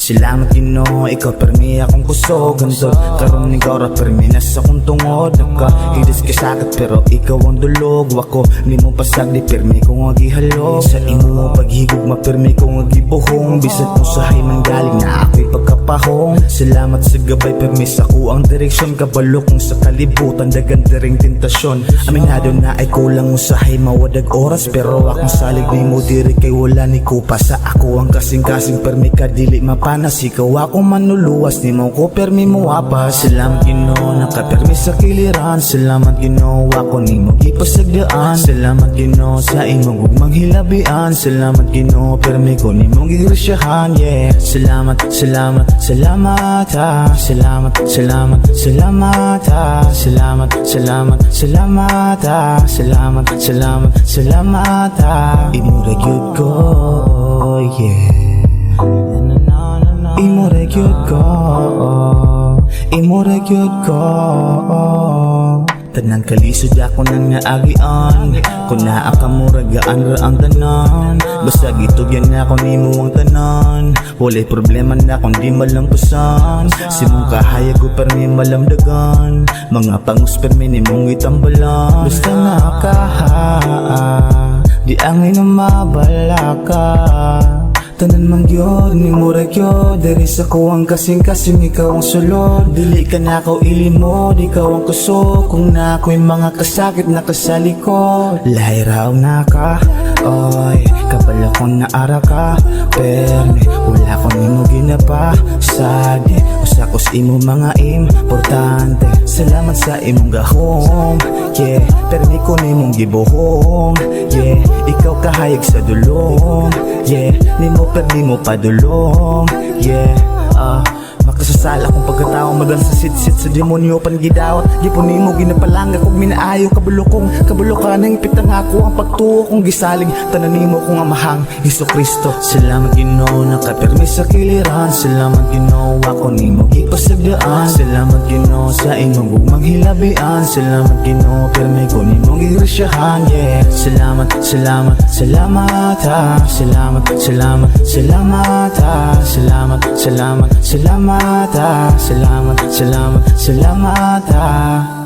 Salamat Ginoo, ikaw permi akong kusog Gandod, karon ikaw ra permi na sa kong tungod Nagkahilis ka sakit pero ikaw ang dulog Wako, ni mo pasag di permi kong agihalog Sa imo mo paghigog mapirmi kong agibuhong Bisan kung sahay man galing na ako'y pagkapahong Salamat sa gabay permi sa kuang direksyon Kabalo kong sa kalibutan dagan diring tentasyon Aminado na ay kulang usahay mawadag oras Pero akong salig ni mo diri kay wala ni kupa Sa ako ang kasing-kasing permi ka dili mapanas Ikaw ako manluluwas ni mo ko permi mo apas Salamat Ginoo nakapermi sa kiliran Salamat Ginoo ako ni mo gipasagdaan Salamat Ginoo sa imong ugmang hilabian Salamat Ginoo permi ko ni mong gigresyahan yeah Salamat, salamat, salamat ha Salamat, salamat, salamat ha Salamat, salamat, salamat ha Salamat, salamat, salamat ha Imura gyud ko yeah Imura gyud ko Imura gyud ko Tanang kalisod ako nang naagian Kung naakamuragaan ra ang tanan Basta gitugyan na ako ni mo ang tanan Walay problema na kung di malampasan Si mong kahayag ko permi malamdagan Mga pangus permi ni mong itambalan Basta nakaha Di angay na mabalaka Tanan mang gyud ni mura gyud Diri sa kuwang kasing-kasing ikaw ang sulod Dili ka na ako ilimod, ikaw ang kusog Kung na ako'y mga kasakit na kasalikod Lahi raw na ka, oy Kapala kong naara ka, perme Wala ko ni mo ginapa, sagi Usa ko sa imo mga importante Salamat sa imong gahom, yeah Permi ko ni mong gibuhom, yeah Ikaw kahayag sa dulong, yeah Ni mo permi mo padulong, yeah Makasasala kung pagkatao madal sa sit-sit sa demonyo pangidawat Gipon ni mo ginapalanga kung minaayo Kabulo ka nang ipitang ako ang pagtuo kong gisaling Tanan ni mo kong amahang Hesus Kristo Salamat Ginoo nakapermi sa kiliran Salamat Ginoo ako ni mo gipasagdaan Salamat Ginoo sa imong ugmang hilabian Salamat Ginoo permi ko ni mong gigresyahan yeah Salamat, salamat, salamat ha Salamat, salamat, salamat ha Salamat, salamat, salamat ha Salamat, salamat, salamat ha